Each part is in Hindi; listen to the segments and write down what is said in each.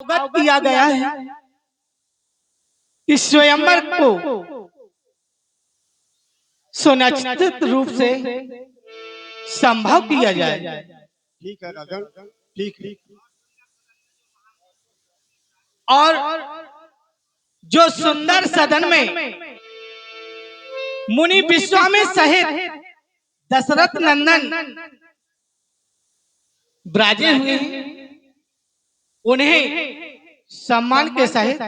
अवगत किया गया है कि स्वयंवर को सुनिश्चित रूप से संभव किया जाए। ठीक है राजन, ठीक है। और जो सुंदर सदन में मुनि विश्वामित्र सहित दशरथ नंदन ब्राजे हुए हैं, उन्हें सम्मान के सहित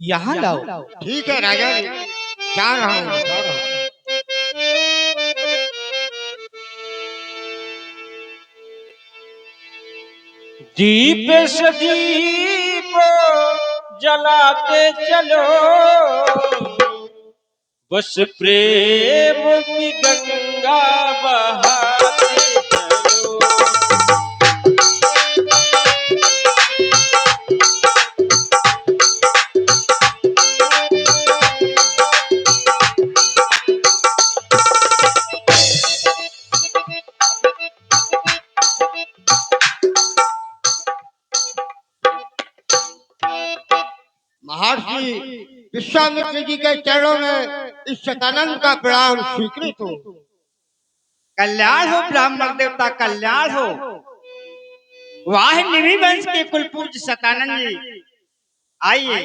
यहाँ लाओ। ठीक है राजन, जा रहा हूँ। दीप से दीप जलाते चलो, बस प्रेम की गंगा बहाते चलो। महर्षि विश्वामित्र जी के चरणों में इस शतानंद का प्रणाम स्वीकृत हो। कल्याण हो ब्राह्मण देवता, कल्याण हो। वाह निमि वंश के कुलपूज शतानंद जी, आइए।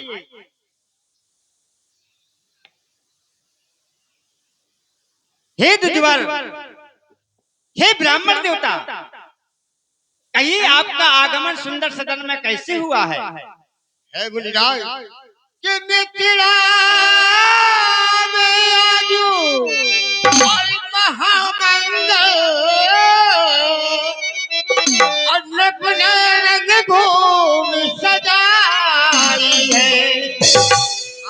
हे दुर्जवर, हे ब्राह्मण देवता, कहिए आपका आगमन सुंदर सदन में कैसे हुआ है? है मुनिराज कि मिथिला में आजू और महामंगल अन्नपूर्णा रंग भूमि सजाई है।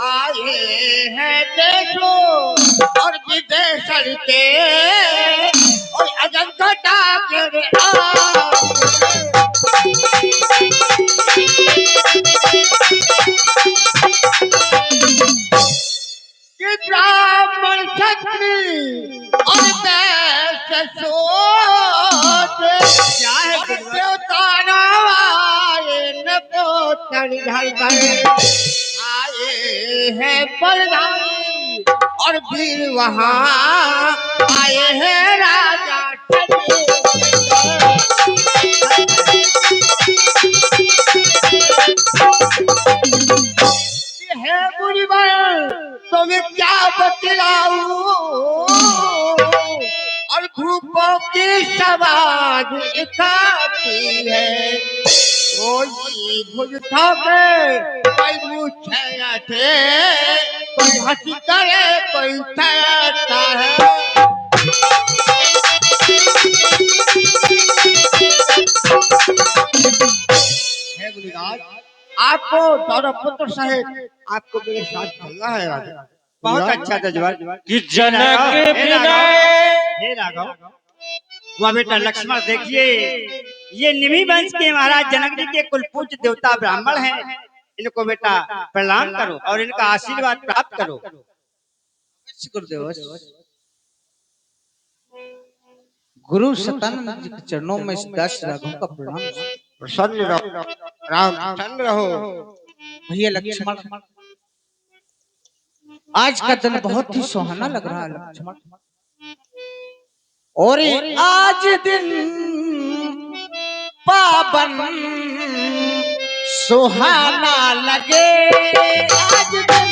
आए हैं देशों और विदेश के और अजंता के कि ब्राह्मण क्षत्रिय और वैश्य सोच क्या है देवता नवाए न पोतन ढल कर आए हैं प्रधान और वीर वहाँ आए हैं राजा है मुनिवर तुम्हें क्या बतलाऊं और धूपों की सवाद खाती है। कोई भुज ठाके कोई मुझे थे, कोई हंसी करे कोई ठहरता है। हे मुनिराज, आपको दौरपुत्र सहित आपको मेरे साथ चलना है राजा। बहुत अच्छा दुर्जवर। कि जनक विनय। हे राघव, वह बेटा लक्ष्मण देखिए, ये निमि वंश के महाराज जनक जी के कुलपूज्य देवता ब्राह्मण हैं। इनको बेटा प्रणाम करो और इनका आशीर्वाद प्राप्त करो। गुरु शतानंद जी के चरणों में दास राघव का प्रणाम। प्रसन्न रहो राम, प्रसन्न रहो। भैया लक्ष्मण, आज का दिन बहुत ही सुहाना लग रहा है लक्ष्मण। और आज दिन पावन सुहाना लगे, आज दिन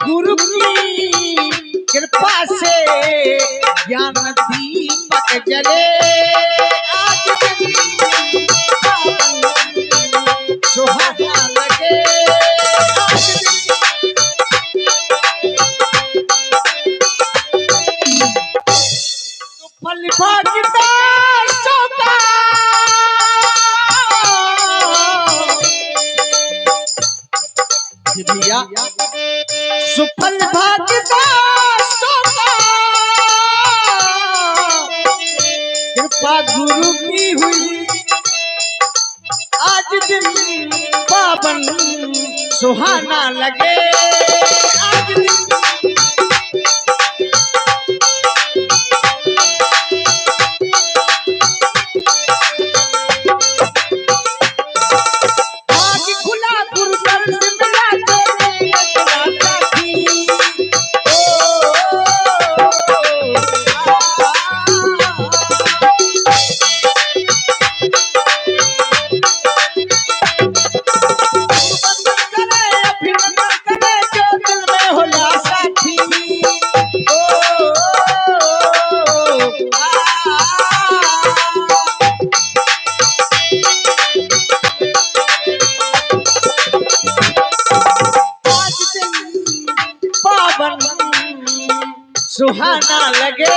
गुरु की कृपा से ज्ञान दीपक जले, आज दिन सुहाना लगे, आज फल भागता चौका भैया, सुफल भागता चौका कृपा गुरु की हुई, आज दिन पावन सुहाना लगे। आज दिन आज खुला गुरुकर सिमला तेरे राजा की। सुहाना लगे।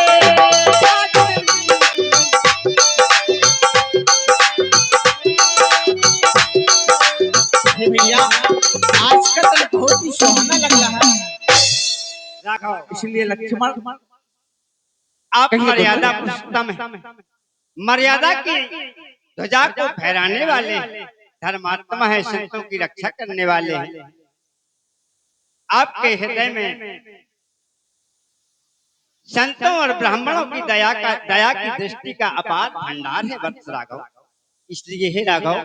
भैया आज का दिन बहुत ही सुहाना लग रहा है, इसलिए लक्ष्मण आप मर्यादा पुरुषोत्तम है, मर्यादा की ध्वजा को फहराने वाले हैं, धर्मात्मा है, संतों की रक्षा करने वाले हैं। आपके हृदय में संतों और ब्राह्मणों की दया की दृष्टि का अपार भंडार है वत्स राघव। इसलिए हे राघव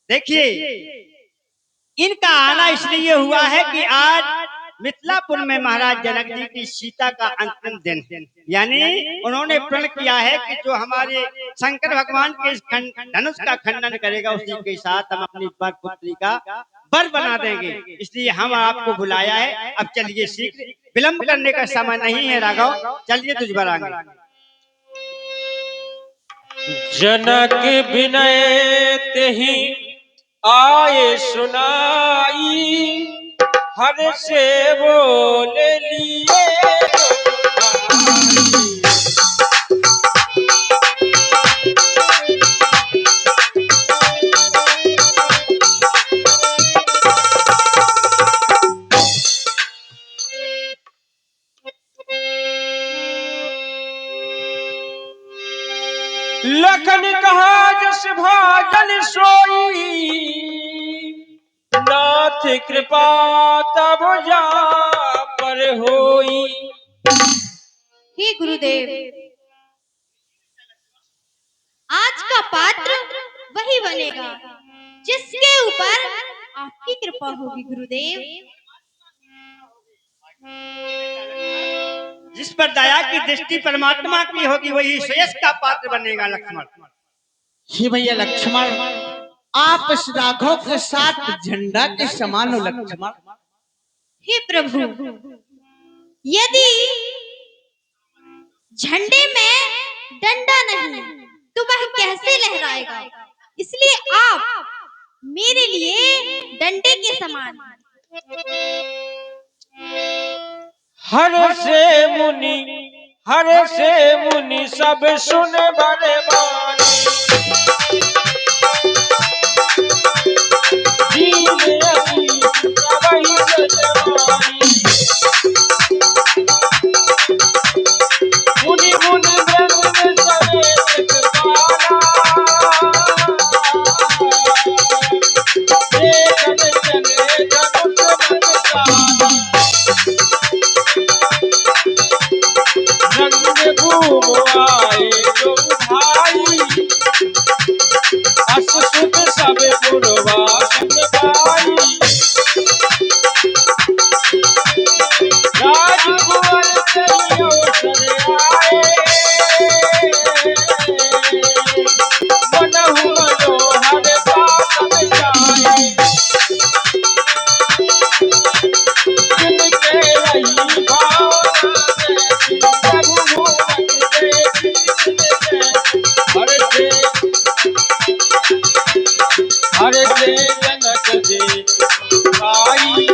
देखिए, इनका आना इसलिए हुआ है कि आज मिथिलापुर में महाराज जनक जी की सीता का अंतिम दिन है। यानी उन्होंने प्रण किया है कि जो हमारे शंकर भगवान के इस धनुष का खंडन करेगा उसी के साथ हम अपनी वर पुत्री का वर बना देंगे। इसलिए हम आपको बुलाया है। अब चलिए, शीघ्र, विलंब करने का समय नहीं है राघव, चलिए तुझ वर आगे। जनक विनय तेहि आए सुनाई, हर से बोले लिए लखन कहा जस भाजन सोई, नाथ कृपा तब जा पर होई। हे गुरुदेव, आज का पात्र वही बनेगा जिसके ऊपर आपकी कृपा होगी गुरुदेव। जिस पर दया की दृष्टि परमात्मा की होगी वही श्रेयस का पात्र बनेगा लक्ष्मण। ही भैया लक्ष्मण, आप इस राघव के साथ झंडा के समान हो लक्ष्मण। हे प्रभु, यदि झंडे में डंडा नहीं तो वह कैसे लहराएगा? इसलिए आप मेरे लिए डंडे के समान। हर से मुनि सब सुन बरबानी, दीन अति सबहि सजवानी। मुनि मुनि ब्रह्म समेत पाला, देखन चले धनुष बरसाना। रंग घूम आए जो भाई, अस सुख सब पुरवासन भाई। राजकुंवर कहियो सर आए, मनहु मनोहर पावन जाए। जिनके रही भावना प्रभु हर से जनक दे आई,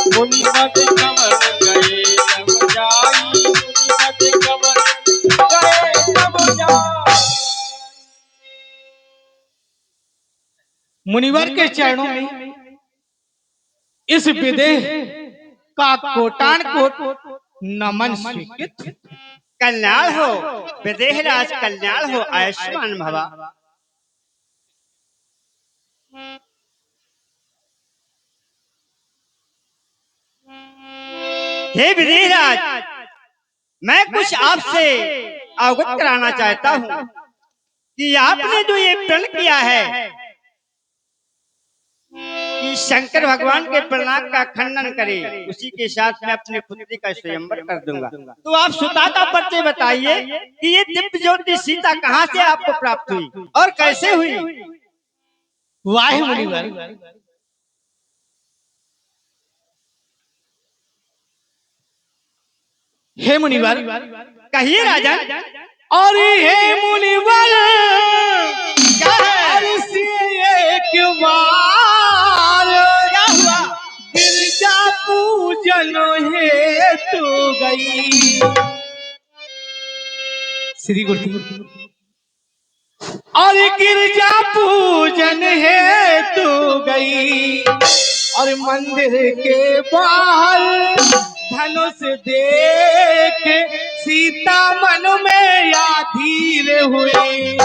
मुनि मत कमल गए तब जाई। मुनि मत कमल गए तब जाई। मुनिवर के चरणों में इस विदेह का कोटान कोट नमन स्वीकृत। कल्याण हो विदेहराज, कल्याण हो आयुष्मान भवा। हे विधिराज, मैं कुछ आपसे अवगत कराना चाहता हूँ कि आपने जो ये प्रण किया है कि शंकर भगवान के प्रणाम का खंडन करे, उसी के साथ मैं अपनी पुत्री का स्वयंवर कर दूंगा। तो आप सुता का परिचय बताइए कि ये दिव्य ज्योति सीता कहाँ से आपको प्राप्त हुई और कैसे हुई? वाह मुनिवर, हे मुनिवर, कहिए राजा। अरे हे मुनिवर, क्या है से एक बार क्या हुआ? गिरजा पूजन हेतु गई। श्री गुरु और गिरजा पूजन हेतु गई और मंदिर के बाहर धनुष देख सीता मन में अधीर हुई।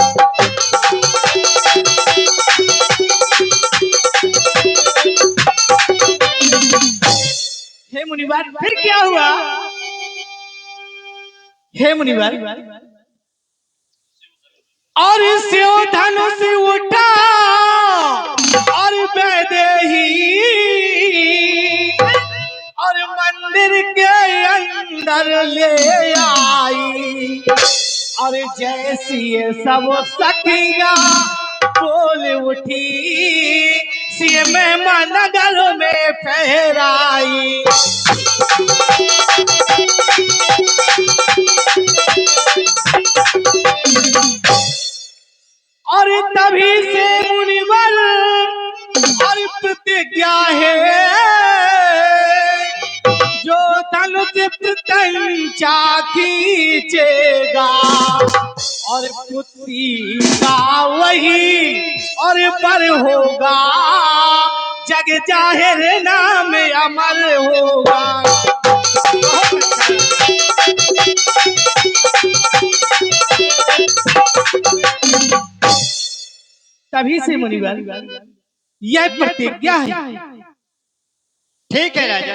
हे मुनिवर, फिर क्या हुआ? हे मुनिवर, और शिव धनुष उठा और वैदेही और मंदिर के अंदर ले आई और जैसी ये सब सखिया बोल उठी सी मैं नगर में फहराई। और तभी से मुनिवर और प्रतिज्ञा है जो धनुष प्रत्यंचा खींचेगा और पुत्री का वही और पर होगा, जग जाहिर नाम अमर होगा। तभी से मुनिवर यह प्रतिज्ञा है। ठीक है राजा।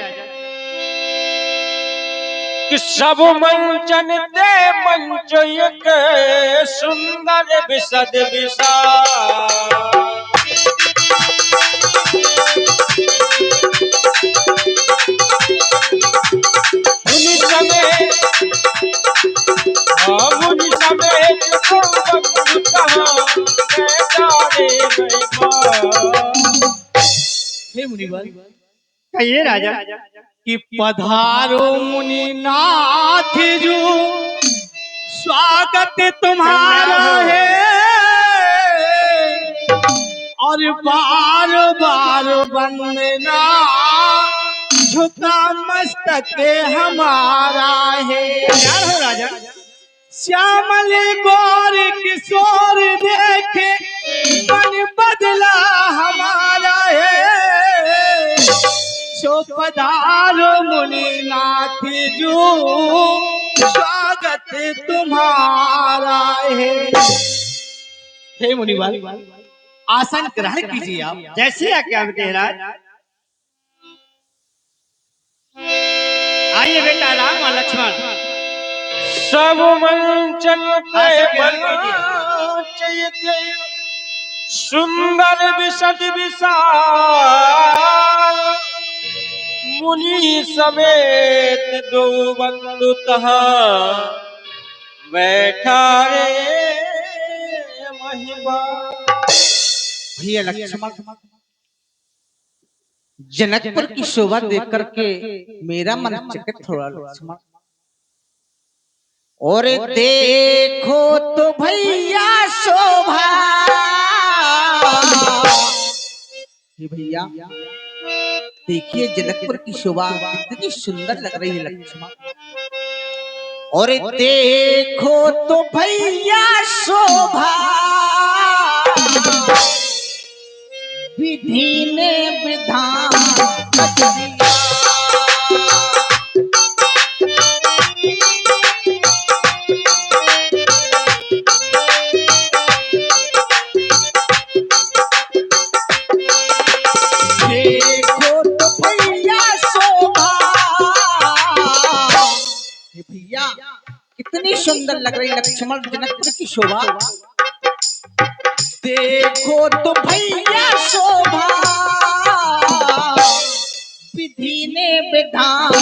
कि सब मंचन दे मंच एक सुंदर विशद विशाल, मुनि समेत मुनि समेत हे मुनिवर, कहिए राजा। कि पधारो मुनिनाथ जो स्वागत तुम्हारा है और बार बार वंदना झुका मस्तक हमारा है। क्या हो राजा? श्यामल गौर किशोर देखे मन बदला हमारा है। सो पधारो मुनिनाथ जो स्वागत तुम्हारा है। हे मुनिवर, आसन ग्रहण कीजिए आप। जैसी आज्ञा विधिराज। आइए बेटा राम और लक्ष्मण। सब मंचन पे मंच एक सुंदर विशद विशाल, मुनि समेत दो बंधु तहाँ बैठा रे महिमा। भैया लक्ष्मण, जनकपुर की शोभा देख करके मेरा मन चकित हो रहा लक्ष्मण। और देखो तो भैया शोभा, भैया देखिए जनकपुर की शोभा कितनी सुंदर लग रही है लक्ष्मण। और देखो तो भैया शोभा विधि ने विधान बदलिया। सुंदर लग रही लक्ष्मण जनकपुर की शोभा। देखो तो भैया शोभा विधि ने विधान।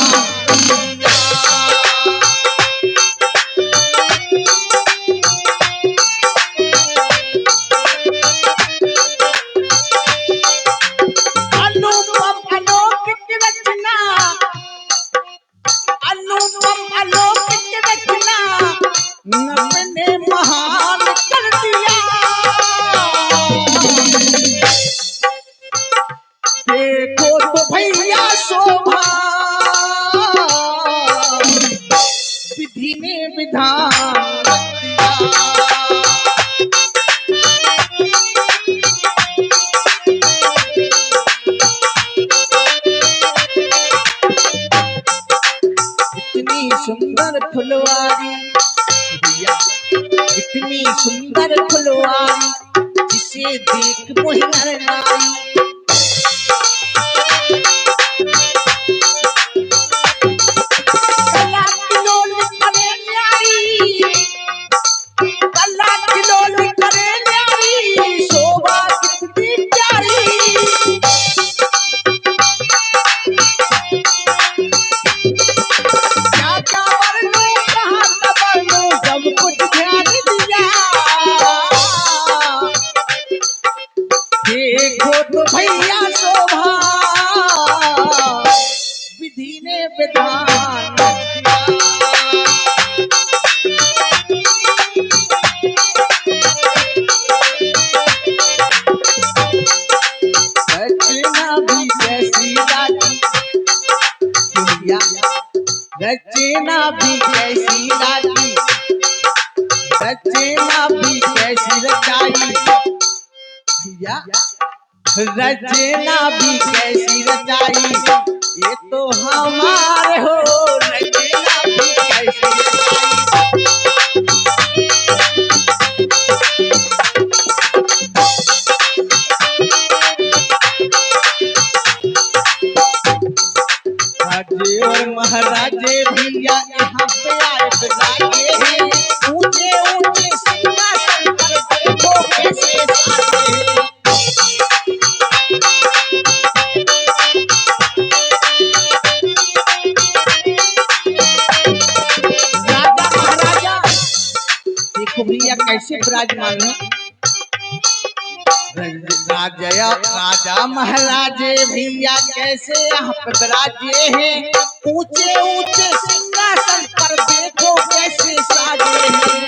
अनुपम अलौकिक रचना, अनुपम अलौकिक रचना नभ ने महान कर दिया। देखो तो भैया शोभा विधि ने विधान दिया। इतनी सुंदर फुलवारी भैया, इतनी सुंदर फुलवारी जिसे देख मोहि नर नारी। कला किलोल करे न्यारी, कला किलोल करे न्यारी, शोभा कितनी प्यारी। क्या क्या वर्णूं, कहाँ का वर्णूं, सब कुछ ध्यान दिया। देखो तो भैया शोभा विधि ने विधान दिया। रचना भी कैसी लागी भैया, रचना भी कैसी लागी, रचना भी कैसी रचाई भैया, रचना भी कैसी रचाई। ये तो हमारे हो रचना भी कैसी रचाई। राजे और महाराजे भैया यहाँ पे आए बिराजे हैं। ऊंचे ऊंचे सिंहासन पर देखो कैसे साजे हैं। राजा महाराजा देखो भैया कैसे विराजमान है। राजा महाराजे भैया कैसे यहाँ पे विराजे हैं। ऊंचे ऊंचे सिंहासन पर देखो कैसे साजे हैं।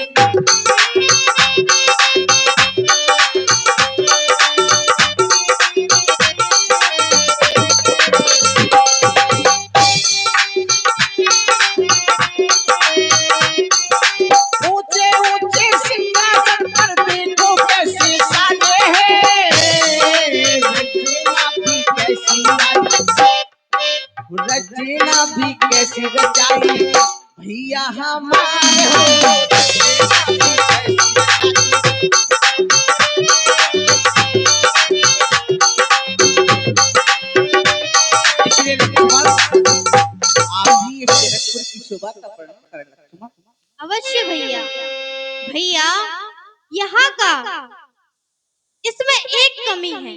ऊंचे ऊंचे सिंहासन पर देखो कैसे साजे हैं। रचना भी कैसी रचना भी कैसी रचाई भैया हमारे हो। रचना भी कैसी इसलिए लक्ष्मण आप भी इस जनकपुर की शोभा का वर्णन करें लक्ष्मण। अवश्य भैया। भैया यहाँ का इसमें एक कमी है।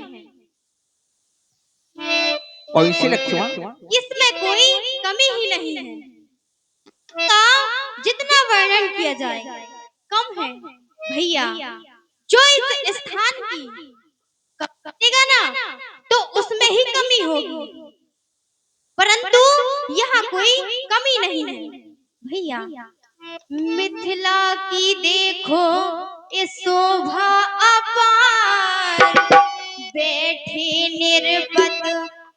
कौन सी लक्ष्मण? इसमें कोई कमी ही नहीं है। का जितना वर्णन किया जाए कम है भैया। जो इस स्थान की करेगा ना तो उसमें ही कमी होगी, परंतु यहाँ कोई कमी नहीं है भैया। मिथिला की देखो ये शोभा अपार, बैठे निर्बत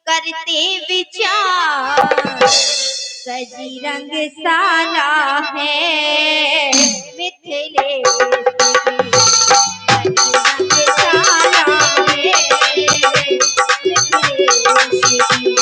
करते विचार, सजी रंगशाला है मिथिलेश की, सजी रंगशाला है मिथिलेश की।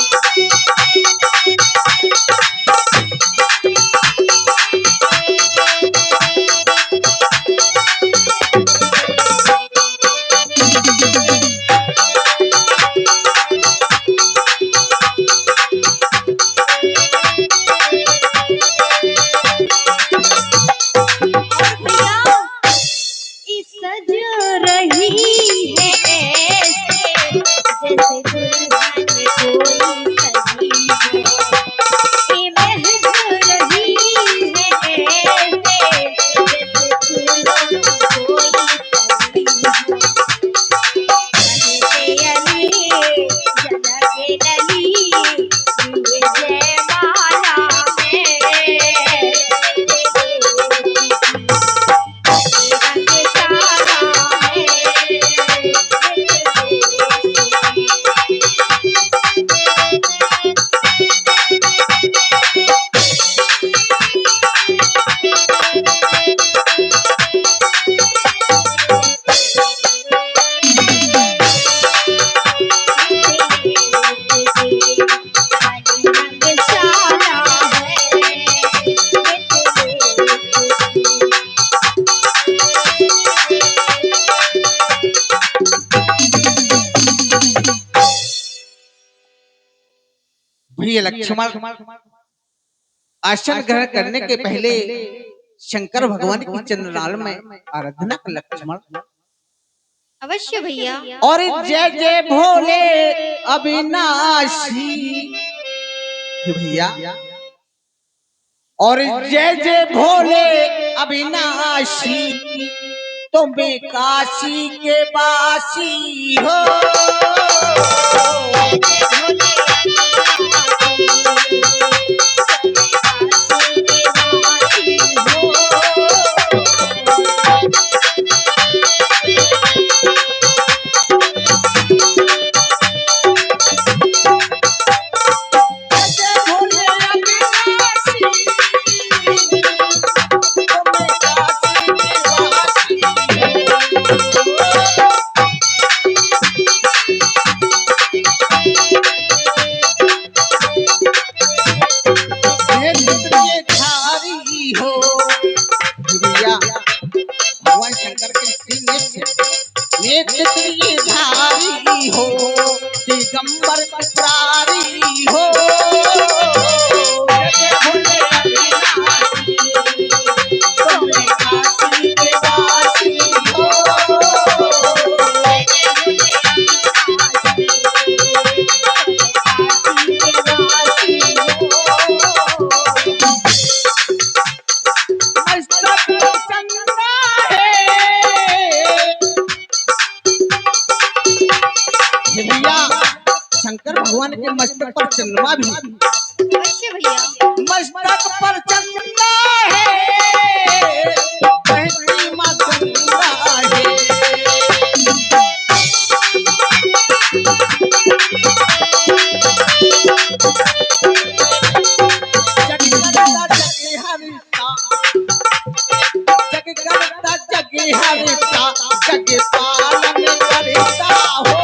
रंगशाला है ये भैया लक्ष्मण आसन ग्रहण करने के पहले शंकर भगवान की चंद्रनाल में आराधना कर लक्ष्मण। अवश्य भैया। और जय जय भोले अविनाशी भैया, और जय जय भोले अविनाशी, तुम्हें काशी के वासी हो। भगवान शंकर के नेत्र धारी हो, दिगंबर पुरारी हो। तुम्हें काशी के वासी हो। शंकर भगवान के मस्तक पर चंद्रमा भी। अवश्य भैया। मस्तक पर चंद्रमा है, बहती मां गंगा है। जगकर्ता जगहर्ता जग पालन करता हो।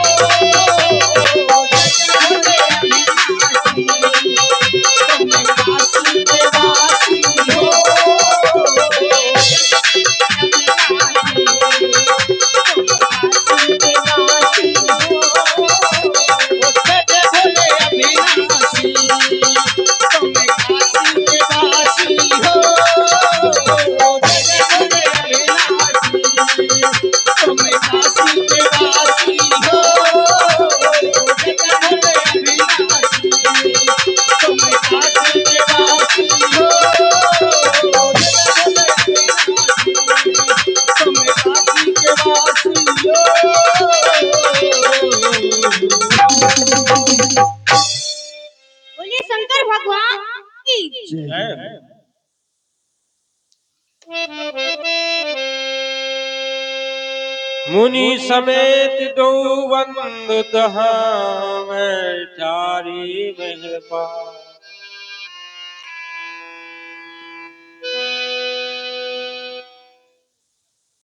बोलिए शंकर भगवान की मुनि समेत दो बंद तहाँ मैं चारी मेहरबान।